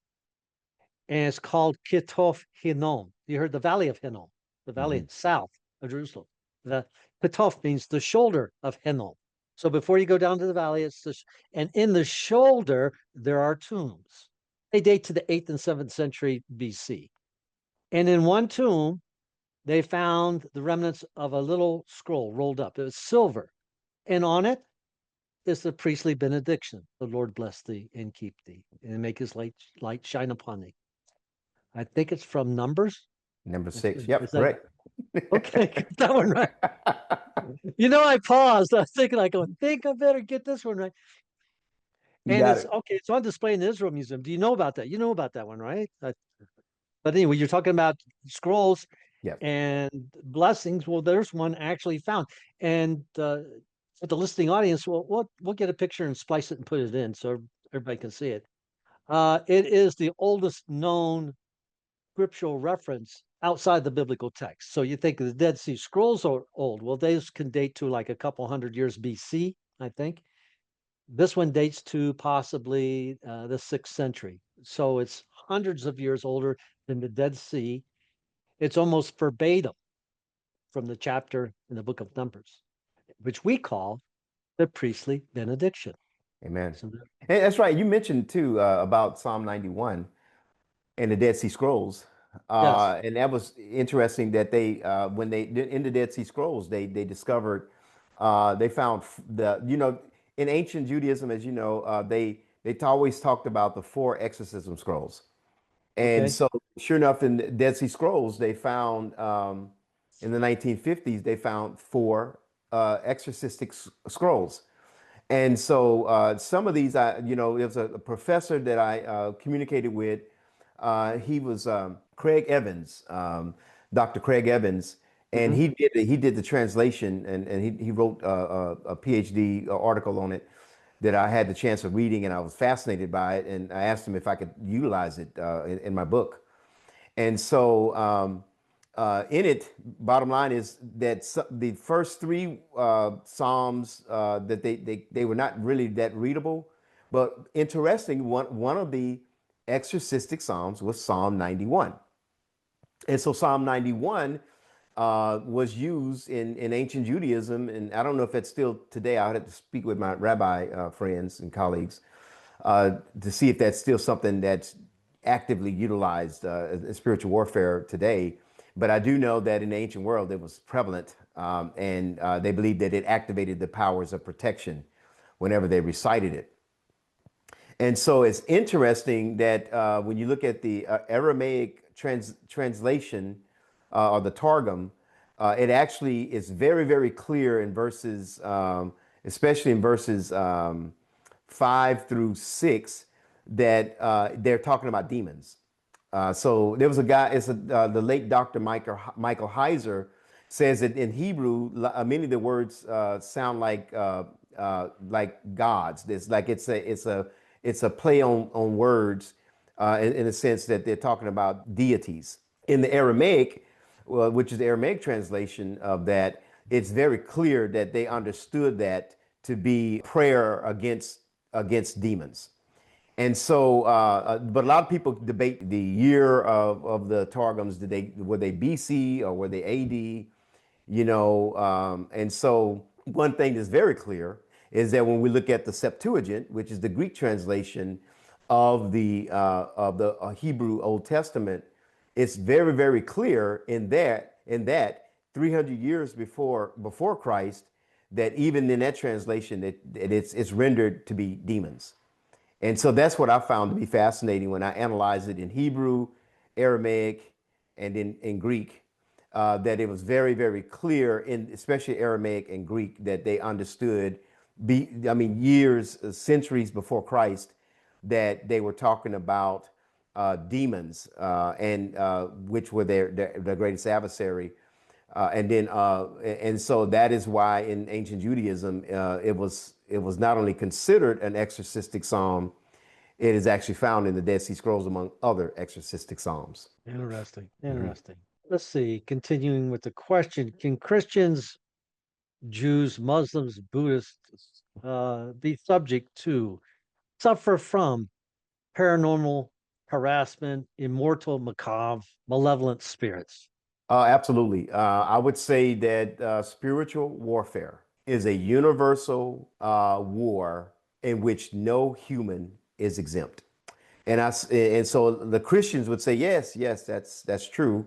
and it's called Kitov Hinnom. You heard the Valley of Hinnom, the valley south of Jerusalem. The Kitov means the shoulder of Hinnom. So before you go down to the valley, it's and in the shoulder there are tombs. They date to the 8th and 7th century BC. And in one tomb, they found the remnants of a little scroll rolled up. It was silver. And on it is the priestly benediction. The Lord bless thee and keep thee and make his light shine upon thee. I think it's from Numbers. Number 6. Yep, correct. Okay, got that one right. I paused. I was thinking, I think I better get this one right. You And got it's it. okay. It's on display in the Israel Museum. Do you know about that? You know about that one, right? But anyway, you're talking about scrolls Yep. and blessings. Well, there's one actually found. And for the listening audience, we'll get a picture and splice it and put it in so everybody can see it. It is the oldest known scriptural reference outside the biblical text. So you think the Dead Sea Scrolls are old. Well, those can date to like a couple hundred years BC, I think. This one dates to possibly the 6th century. So it's hundreds of years older than the Dead Sea. It's almost verbatim from the chapter in the book of Numbers, which we call the priestly benediction. Amen. So And that's right. You mentioned too about Psalm 91 and the Dead Sea Scrolls. yes. And that was interesting that they, when they did in the Dead Sea Scrolls, they discovered, they found in ancient Judaism, as you know, they always talked about the 4 exorcism scrolls. And Okay. so, sure enough, in the Dead Sea Scrolls, they found in the 1950s, they found 4 exorcistic scrolls. And so some of these, there was a professor that I communicated with. He was Craig Evans, Dr. Craig Evans, and Mhm. he did the translation, and he wrote a PhD article on it that I had the chance of reading, and I was fascinated by it. And I asked him if I could utilize it in my book. And so in it, bottom line is that the first 3 Psalms that they were not really that readable, but interesting. One of the exorcistic Psalms was Psalm 91, and so Psalm 91 was used in ancient Judaism, and I don't know if it's still today. I had to speak with my rabbi friends and colleagues to see if that's still something that's actively utilized in spiritual warfare today. But I do know that in the ancient world it was prevalent, and they believed that it activated the powers of protection whenever they recited it. And so it's interesting that when you look at the Aramaic translation or the Targum, it actually is very, very clear in verses, especially in verses 5 through 6, that they're talking about demons. So there was a guy, the late Dr. Michael Heiser says that in Hebrew, many of the words sound like gods. It's a play on words in a sense that they're talking about deities. In the Aramaic, well, which is the Aramaic translation of that, it's very clear that they understood that to be prayer against demons. And so, but a lot of people debate the year of the Targums. Were they BC or were they AD? And so one thing that's very clear is that when we look at the Septuagint, which is the Greek translation of the Hebrew Old Testament, it's very, very clear in that 300 years before Christ, that even in that translation, it's rendered to be demons. And so that's what I found to be fascinating when I analyzed it in Hebrew, Aramaic, and in Greek, that it was very, very clear, in especially Aramaic and Greek, that they understood, years, centuries before Christ, that they were talking about demons, and which were their greatest adversary. And so that is why in ancient Judaism, it was not only considered an exorcistic psalm, it is actually found in the Dead Sea Scrolls among other exorcistic psalms. Interesting. Let's see, continuing with the question, can Christians, Jews, Muslims, Buddhists be subject to, suffer from paranormal harassment, immortal, macabre, malevolent spirits? Absolutely. I would say that spiritual warfare is a universal war in which no human is exempt. And so the Christians would say, yes, that's true.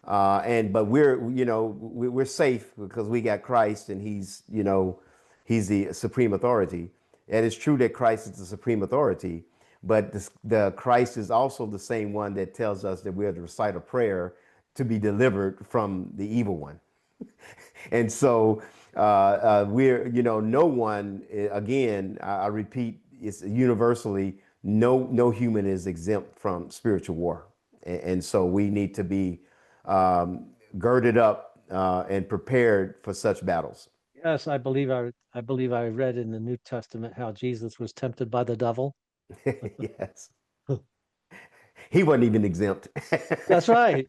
But we're safe because we got Christ, and he's the supreme authority. And it's true that Christ is the supreme authority, but the Christ is also the same one that tells us that we are to recite a prayer to be delivered from the evil one. And so no one, again, I repeat, it's universally, no human is exempt from spiritual war. And so we need to be girded up and prepared for such battles. Yes, I believe I read in the New Testament how Jesus was tempted by the devil. Yes. He wasn't even exempt. That's right.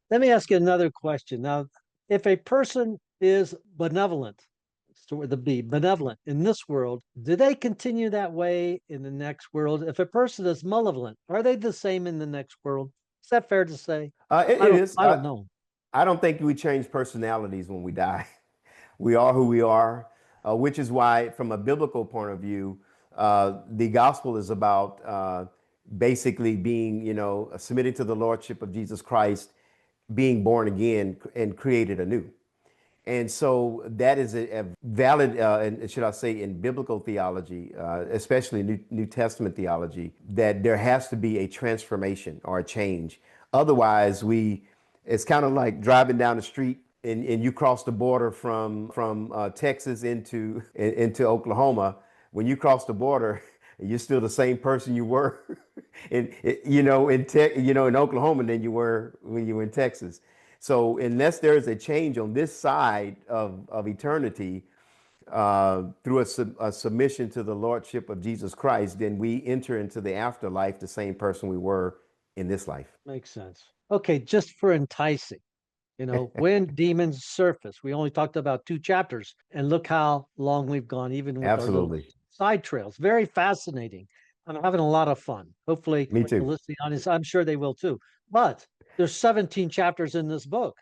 Let me ask you another question. Now, if a person is benevolent, so the B, benevolent in this world, do they continue that way in the next world? If a person is malevolent, are they the same in the next world? Is that fair to say? It is. I don't know. I don't think we change personalities when we die. We are who we are, which is why, from a biblical point of view, the gospel is about basically being, submitting to the lordship of Jesus Christ, being born again and created anew. And so that is a valid, and should I say, in biblical theology, especially New Testament theology, that there has to be a transformation or a change. Otherwise, it's kind of like driving down the street and you cross the border from Texas into Oklahoma. When you cross the border, you're still the same person you were in Oklahoma than you were when you were in Texas. So unless there is a change on this side of eternity through a submission to the lordship of Jesus Christ, then we enter into the afterlife the same person we were in this life. Makes sense. Okay, just for enticing, when demons surface, we only talked about 2 chapters, and look how long we've gone, even with our little Absolutely. side trails. Very fascinating. I'm having a lot of fun. Hopefully, Me the too. listening audience, I'm sure they will too. But there's 17 chapters in this book.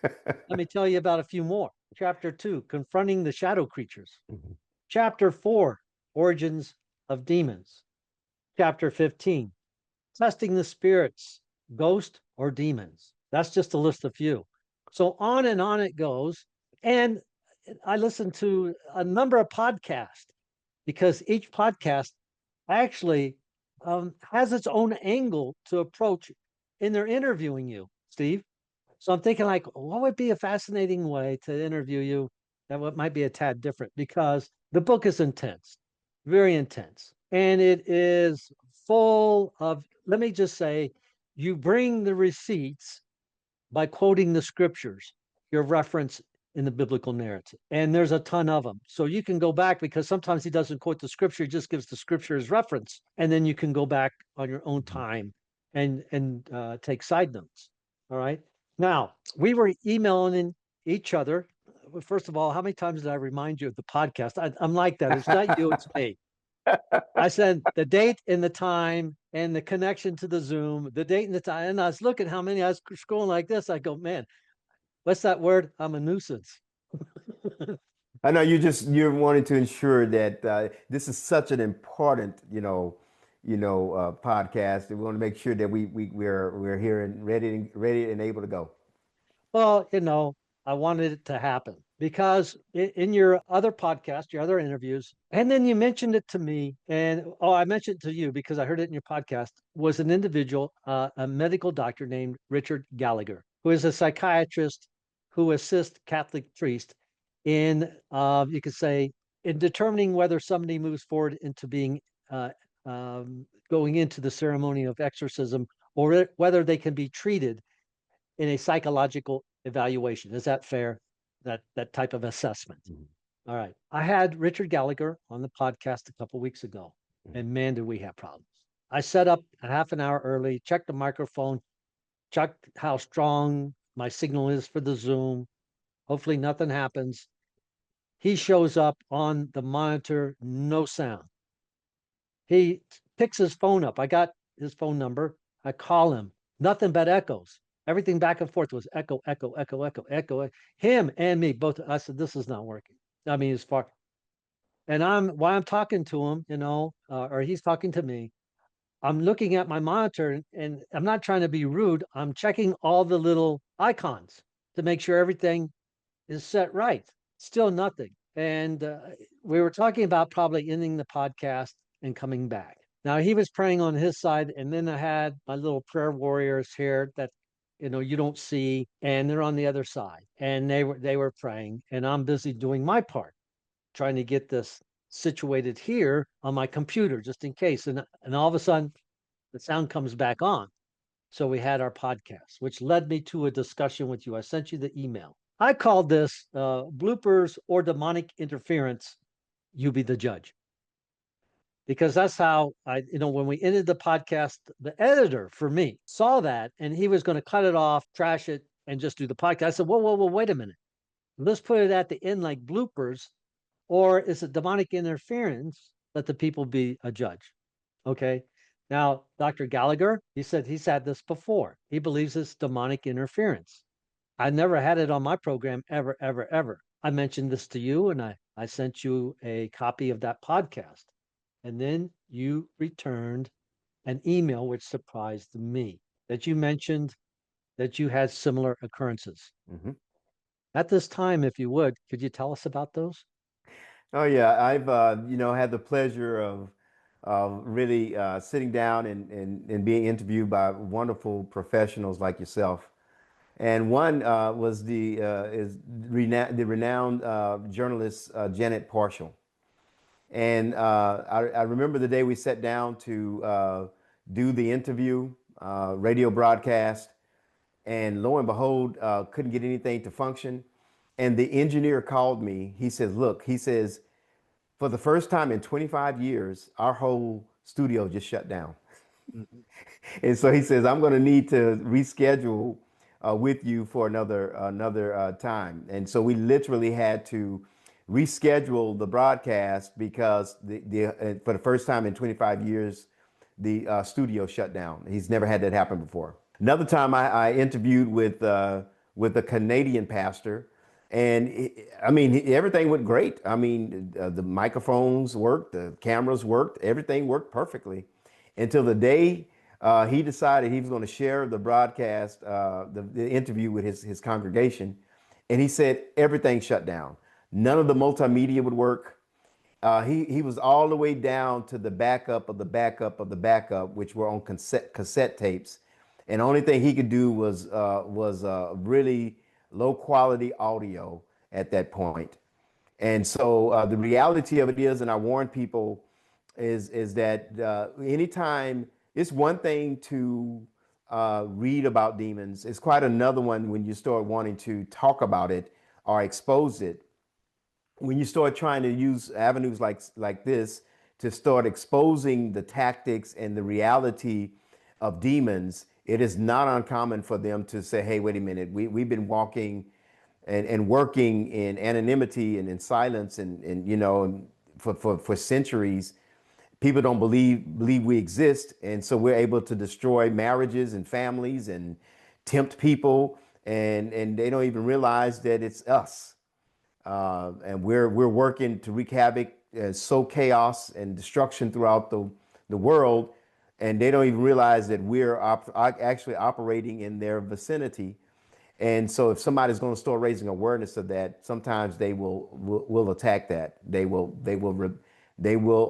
Let me tell you about a few more. Chapter 2, confronting the shadow creatures. Chapter 4, origins of demons. Chapter 15, testing the spirits, ghost or demons. That's just to list a few. So on and on it goes. And I listened to a number of podcasts because each podcast actually has its own angle to approach in their interviewing you, Steve. So I'm thinking like, what would be a fascinating way to interview you that might be a tad different? Because the book is intense, very intense. And it is full of, let me just say, you bring the receipts by quoting the scriptures, your reference in the biblical narrative. And there's a ton of them. So you can go back, because sometimes he doesn't quote the scripture, he just gives the scripture as reference. And then you can go back on your own time and take side notes. All right. Now, we were emailing each other. First of all, how many times did I remind you of the podcast? I'm like that. It's not you, it's me. I said the date and the time and the connection to the Zoom, the date and the time. And I was looking how many, I was scrolling like this. I go, man, what's that word? I'm a nuisance. I know you're wanting to ensure that this is such an important, podcast. And we want to make sure that we're here and ready and able to go. Well, I wanted it to happen because in your other podcast, your other interviews, and then you mentioned it to me, and I mentioned it to you because I heard it in your podcast, was an individual, a medical doctor named Richard Gallagher, who is a psychiatrist who assists Catholic priests in, you could say, in determining whether somebody moves forward into being going into the ceremony of exorcism, or whether they can be treated in a psychological evaluation. Is that fair? That type of assessment. All right. I had Richard Gallagher on the podcast a couple weeks ago, and man, did we have problems. I set up a half an hour early, checked the microphone, checked how strong my signal is for the Zoom. Hopefully nothing happens. He shows up on the monitor, no sound. He picks his phone up. I got his phone number. I call him. Nothing but echoes. Everything back and forth was echo, echo, echo, echo, echo. Him and me both. I said, this is not working. I mean, as far. And while I'm talking to him, or he's talking to me, I'm looking at my monitor, and I'm not trying to be rude. I'm checking all the little icons to make sure everything is set right. Still nothing. And we were talking about probably ending the podcast and coming back. Now he was praying on his side, and then I had my little prayer warriors here that you don't see, and they're on the other side, and they were praying, and I'm busy doing my part, trying to get this situated here on my computer just in case. And all of a sudden, the sound comes back on. So we had our podcast, which led me to a discussion with you. I sent you the email. I called this bloopers or demonic interference. You be the judge. Because that's how when we ended the podcast, the editor for me saw that, and he was going to cut it off, trash it, and just do the podcast. I said, whoa, wait a minute. Let's put it at the end like bloopers, or is it demonic interference? Let the people be a judge. Okay. Now, Dr. Gallagher, he said he's had this before. He believes it's demonic interference. I never had it on my program ever, ever, ever. I mentioned this to you, and I sent you a copy of that podcast. And then you returned an email which surprised me, that you mentioned that you had similar occurrences. Mm-hmm. At this time, if you would, could you tell us about those? Oh yeah, I've had the pleasure of really sitting down and being interviewed by wonderful professionals like yourself. And one was the renowned journalist Janet Parshall. And I remember the day we sat down to do the interview, radio broadcast, and lo and behold, couldn't get anything to function. And the engineer called me. He says, look, he says, for the first time in 25 years, our whole studio just shut down. Mm-hmm. And so he says, I'm going to need to reschedule with you for another time. And so we literally had to reschedule the broadcast because for the first time in 25 years, the studio shut down. He's never had that happen before. Another time I interviewed with a Canadian pastor, and everything went great. I mean, the microphones worked, the cameras worked, everything worked perfectly until the day he decided he was going to share the broadcast, the interview with his congregation. And he said everything shut down. None of the multimedia would work. He was all the way down to the backup of the backup of the backup, which were on cassette tapes, and the only thing he could do was really low quality audio at that point. And so the reality of it is, and I warn people, is that anytime it's one thing to read about demons, it's quite another one when you start wanting to talk about it or expose it. When you start trying to use avenues like this to start exposing the tactics and the reality of demons, it is not uncommon for them to say, hey, wait a minute, we've been walking and working in anonymity and in silence and you know, for centuries. People don't believe we exist, and so we're able to destroy marriages and families and tempt people, and they don't even realize that it's us. And we're working to wreak havoc, sow chaos and destruction throughout the world, and they don't even realize that we're actually operating in their vicinity. And so, if somebody's going to start raising awareness of that, sometimes they will attack that. They will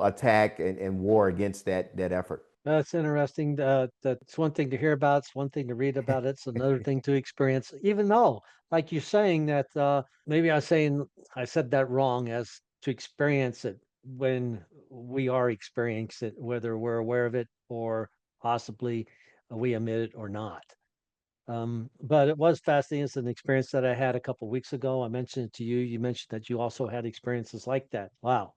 attack and war against that effort. That's interesting. That's one thing to hear about. It's one thing to read about. It's another thing to experience. Even though, like you're saying, that maybe I said that wrong, as to experience it when we are experiencing it, whether we're aware of it or possibly we admit it or not. But it was fascinating. It's an experience that I had a couple of weeks ago. I mentioned it to you. You mentioned that you also had experiences like that. Wow.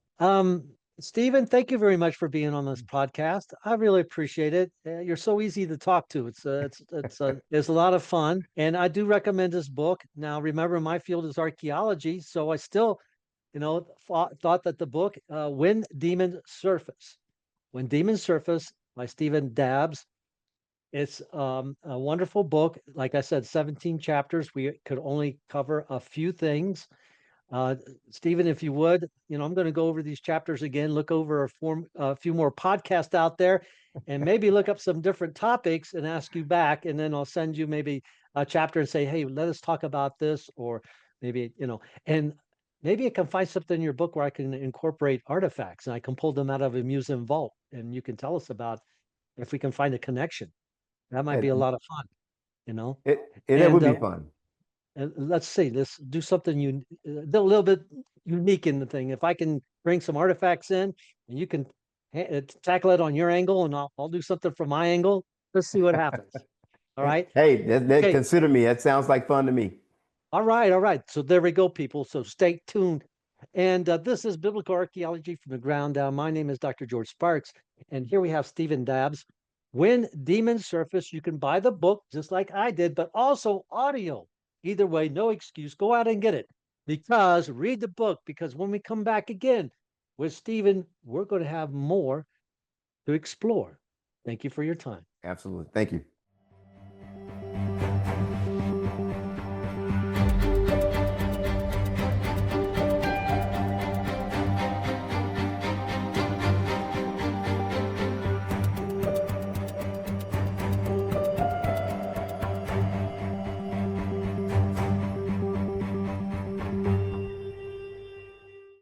Stephen, thank you very much for being on this podcast. I really appreciate it. You're so easy to talk to. It's a lot of fun, and I do recommend this book. Now, remember, my field is archaeology, so I still, thought that the book "When Demons Surface," "When Demons Surface" by Stephen Dabbs. It's a wonderful book. Like I said, 17 chapters. We could only cover a few things. Stephen, if you would, I'm going to go over these chapters again, look over a few more podcasts out there, and maybe look up some different topics and ask you back. And then I'll send you maybe a chapter and say, hey, let us talk about this, or maybe, and maybe I can find something in your book where I can incorporate artifacts and I can pull them out of a museum vault, and you can tell us about if we can find a connection. That might be a And lot of fun. it would be fun. Let's see, let's do something a little bit unique in the thing. If I can bring some artifacts in and you can tackle it on your angle, and I'll do something from my angle. Let's see what happens. All right. Hey, Okay. consider me. That sounds like fun to me. All right. All right. So there we go, people. So stay tuned. And this is Biblical Archaeology from the Ground Down. My name is Dr. George Sparks. And here we have Stephen Dabbs. When Demons Surface, you can buy the book just like I did, but also audio. Either way, no excuse. Go out and get it, because read the book, because when we come back again with Stephen, we're going to have more to explore. Thank you for your time. Absolutely. Thank you.